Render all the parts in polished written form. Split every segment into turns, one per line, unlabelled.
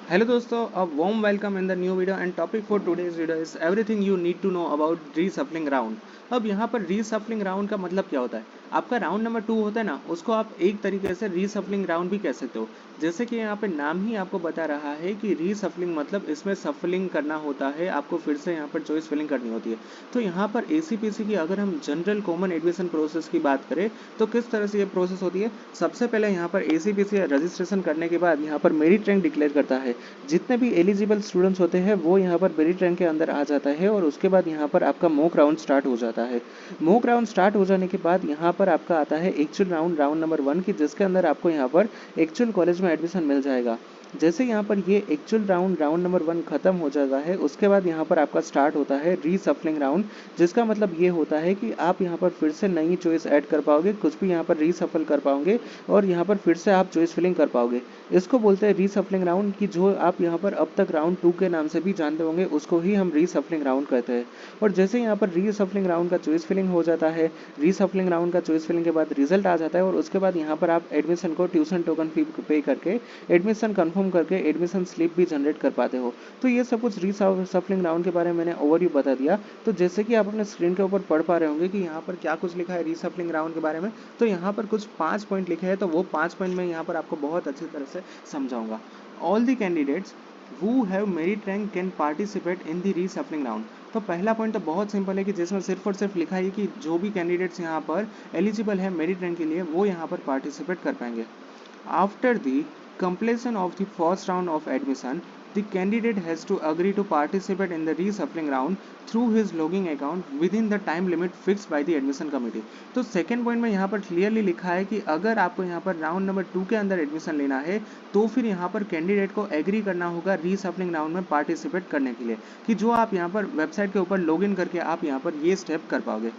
Hello दोस्तों, a warm welcome in the new video and topic for today's video is everything you need to know about reshuffling round। अब यहाँ पर रीसफलिंग round का मतलब क्या होता है? आपका राउंड नंबर 2 होता है ना, उसको आप एक तरीके से रीसफलिंग राउंड भी कह सकते हो। जैसे कि यहाँ पे नाम ही आपको बता रहा है कि रीसफलिंग मतलब इसमें सफलिंग करना होता है, आपको फिर से यहाँ पर चॉइस फिलिंग करनी होती है। तो यहाँ पर एसीपीसी की अगर हम जनरल कॉमन एडमिशन प्रोसेस की बात करें तो किस तरह से ये प्रोसेस होती है? सबसे पहले यहाँ पर एसीपीसी रजिस्ट्रेशन करने के बाद यहाँ पर मेरिट रैंक डिक्लेयर करता है। जितने भी एलिजिबल स्टूडेंट्स होते हैं वो यहाँ पर मेरिट रैंक के अंदर आ जाता है और उसके बाद यहाँ पर आपका मॉक राउंड स्टार्ट हो जाता है। मॉक राउंड स्टार्ट हो जाने के बाद यहाँ पर आपका आता है एक्चुअल राउंड, राउंड नंबर 1 की, जिसके अंदर आपको यहाँ पर एक्चुअल कॉलेज में एडमिशन मिल जाएगा। जैसे यहाँ पर ये एक्चुअल राउंड, राउंड नंबर 1 खत्म हो जाता है, उसके बाद यहाँ पर आपका स्टार्ट होता है रीसफलिंग राउंड, जिसका मतलब ये होता है कि आप यहाँ पर फिर से नई चॉइस ऐड कर पाओगे, कुछ भी यहाँ पर रीसफल कर पाओगे और यहाँ पर फिर से आप चॉइस फिलिंग कर पाओगे। इसको बोलते हैं रीसफलिंग राउंड, की जो आप यहाँ पर अब तक राउंड 2 के नाम से भी जानते होंगे, उसको ही हम रीसफलिंग राउंड कहते हैं। और जैसे यहाँ पर रीसफलिंग राउंड का चॉइस फिलिंग हो जाता है, रीसफलिंग राउंड का चॉइस फिलिंग के बाद रिजल्ट आ जाता है और उसके बाद यहाँ पर आप एडमिशन को ट्यूशन टोकन फी पे करके एडमिशन कंफर्म करके एडमिशन स्लिप भी जनरेट कर पाते हो। तो ये सब कुछ रीसफलिंग राउंड के बारे में मैंने ओवरव्यू बता दिया। तो जैसे कि आप अपने स्क्रीन के ऊपर पढ़ पा रहे होंगे कि यहाँ पर क्या कुछ लिखा है रीसफलिंग राउंड के बारे में, तो यहाँ पर कुछ 5 पॉइंट लिखे हैं, तो वो 5 पॉइंट में यहाँ पर आपको बहुत अच्छी तरह से समझाऊंगा। All the candidates who have merit rank can participate in the reshuffling round। तो पहला पॉइंट तो बहुत सिंपल है कि जिसमें सिर्फ और सिर्फ लिखा है कि जो भी कैंडिडेट्स यहाँ पर एलिजिबल है मेरिट रैंक के लिए वो यहाँ पर पार्टिसिपेट कर पाएंगे। After the completion of the first round of admission, the candidate has to agree to participate in the reshuffling round through his logging account within the time limit fixed by the admission committee। तो second point में यहाँ पर clearly लिखा है कि अगर आपको यहाँ पर राउंड नंबर 2 के अंदर एडमिशन लेना है तो फिर यहाँ पर कैंडिडेट को एग्री करना होगा रीसफलिंग राउंड में पार्टिसिपेट करने के लिए, कि जो आप यहाँ पर वेबसाइट के ऊपर लॉग इन करके आप यहाँ पर ये स्टेप कर पाओगे।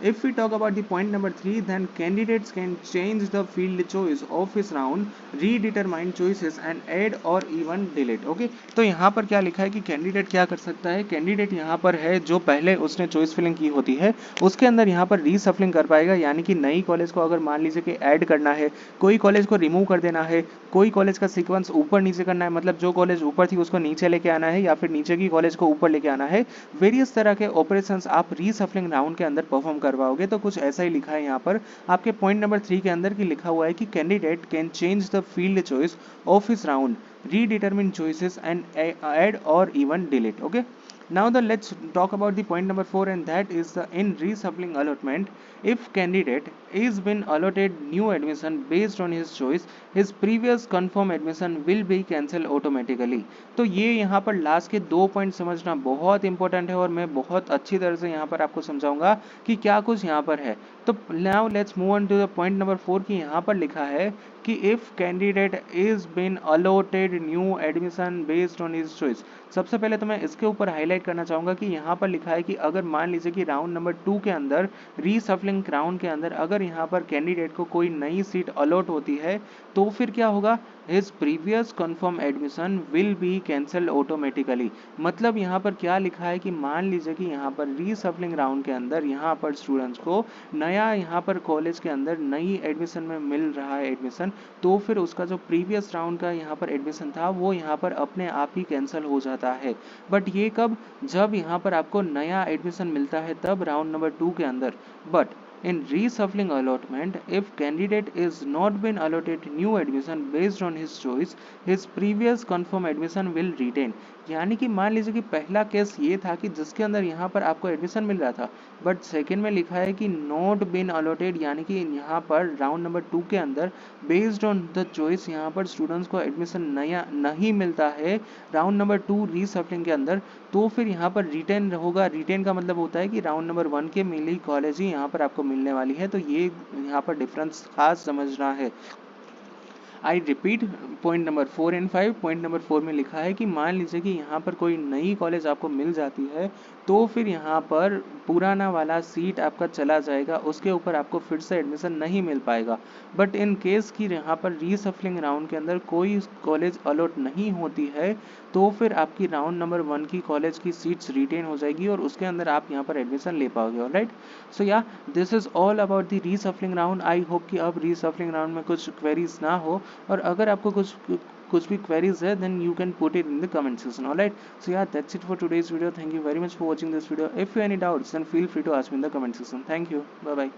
If we talk about the point number 3, then candidates can change the field choice of his round, redetermine choices and add or even delete। Okay, तो यहाँ पर क्या लिखा है कि कैंडिडेट क्या कर सकता है? कैंडिडेट यहाँ पर है जो पहले उसने चॉइस फिलिंग की होती है उसके अंदर यहाँ पर रीसफलिंग कर पाएगा, यानी कि नई कॉलेज को अगर मान लीजिए कि ऐड करना है, कोई कॉलेज को रिमूव कर देना है, कोई कॉलेज का सीक्वेंस ऊपर नीचे करना है, मतलब जो कॉलेज ऊपर थी उसको नीचे लेके आना है या फिर नीचे की कॉलेज को ऊपर लेके आना है, वेरियस तरह के ऑपरेशंस आप रीसफलिंग राउंड के अंदर परफॉर्म कर पाओगे। तो कुछ ऐसा ही लिखा है यहाँ पर आपके पॉइंट नंबर 3 के अंदर, की लिखा हुआ है कि candidate can change the field choice of his round, redetermine choices and add or even delete। Okay, now let's talk about the point number 4, and that is the in reshuffling allotment, if candidate is been allotted new admission based on his choice, his previous confirm admission will be cancelled automatically। तो ये यहाँ पर last के 2 point समझना बहुत important है और मैं बहुत अच्छी तरह से यहाँ पर आपको समझाऊंगा कि क्या कुछ यहाँ पर है। तो now let's move on to the point number 4 की यहाँ पर लिखा है कि if candidate is been allotted new admission based on his choice. सबसे पहले तो मैं इसके ऊपर हाईलाइट करना चाहूंगा कि यहाँ पर लिखा है कि अगर मान लीजिए कि राउंड नंबर 2 के अंदर, रीसफलिंग राउंड के अंदर, अगर यहाँ पर कैंडिडेट को कोई नई सीट अलॉट होती है तो फिर क्या होगा? His previous confirm admission will be cancelled automatically. मतलब यहाँ पर क्या लिखा है कि मान लीजिए कि यहाँ पर रीसफलिंग राउंड के अंदर यहाँ पर स्टूडेंट्स को नया यहाँ पर कॉलेज के अंदर नई एडमिशन में मिल रहा है एडमिशन, तो फिर उसका जो प्रीवियस राउंड का यहाँ पर एडमिशन था वो यहाँ पर अपने आप ही कैंसिल हो जाता है। बट ये कब? जब यहाँ पर आपको नया एडमिशन मिलता है तब, राउंड नंबर 2 के अंदर। But in reshuffling allotment, if candidate is not been allotted new admission based on his choice, his previous confirm admission will retain। यानी कि मान लीजिए कि पहला केस ये था कि जिसके अंदर यहाँ पर आपको एडमिशन मिल रहा था, बट सेकंड में लिखा है कि नॉट बीन अलॉटेड, यानी कि यहाँ पर राउंड नंबर 2 के अंदर बेस्ड ऑन द चॉइस यहाँ पर स्टूडेंट्स को एडमिशन नया नहीं मिलता है राउंड नंबर 2 रीसफलिंग के अंदर, तो फिर यहाँ पर रिटेन होगा। रिटेन का मतलब होता है कि राउंड नंबर 1 के मिली कॉलेज ही यहाँ पर आपको मिलने वाली है। तो ये यहाँ पर डिफरेंस खास समझना है। I repeat, point number 4 and 5। Point number 4 में लिखा है कि मान लीजिए कि यहाँ पर कोई नई कॉलेज आपको मिल जाती है तो फिर यहाँ पर पुराना वाला सीट आपका चला जाएगा, उसके ऊपर आपको फिर से एडमिशन नहीं मिल पाएगा। बट इन केस की यहाँ पर रीसफलिंग राउंड के अंदर कोई कॉलेज अलॉट नहीं होती है तो फिर आपकी राउंड नंबर 1 की कॉलेज की सीट्स रिटेन हो जाएगी और उसके अंदर आप यहाँ पर एडमिशन ले पाओगे। Alright, so yeah this is all about the reshuffling round. I hope कि अब रीसफलिंग राउंड में कुछ क्वेरीज ना हो, और अगर आपको कुछ कुछ भी क्वेरीज है then you can put it in the comment section. Alright, so यार that's it for today's video. Thank you very much for watching this video. If you any doubts then feel free to ask me in the comment section. Thank you, bye bye.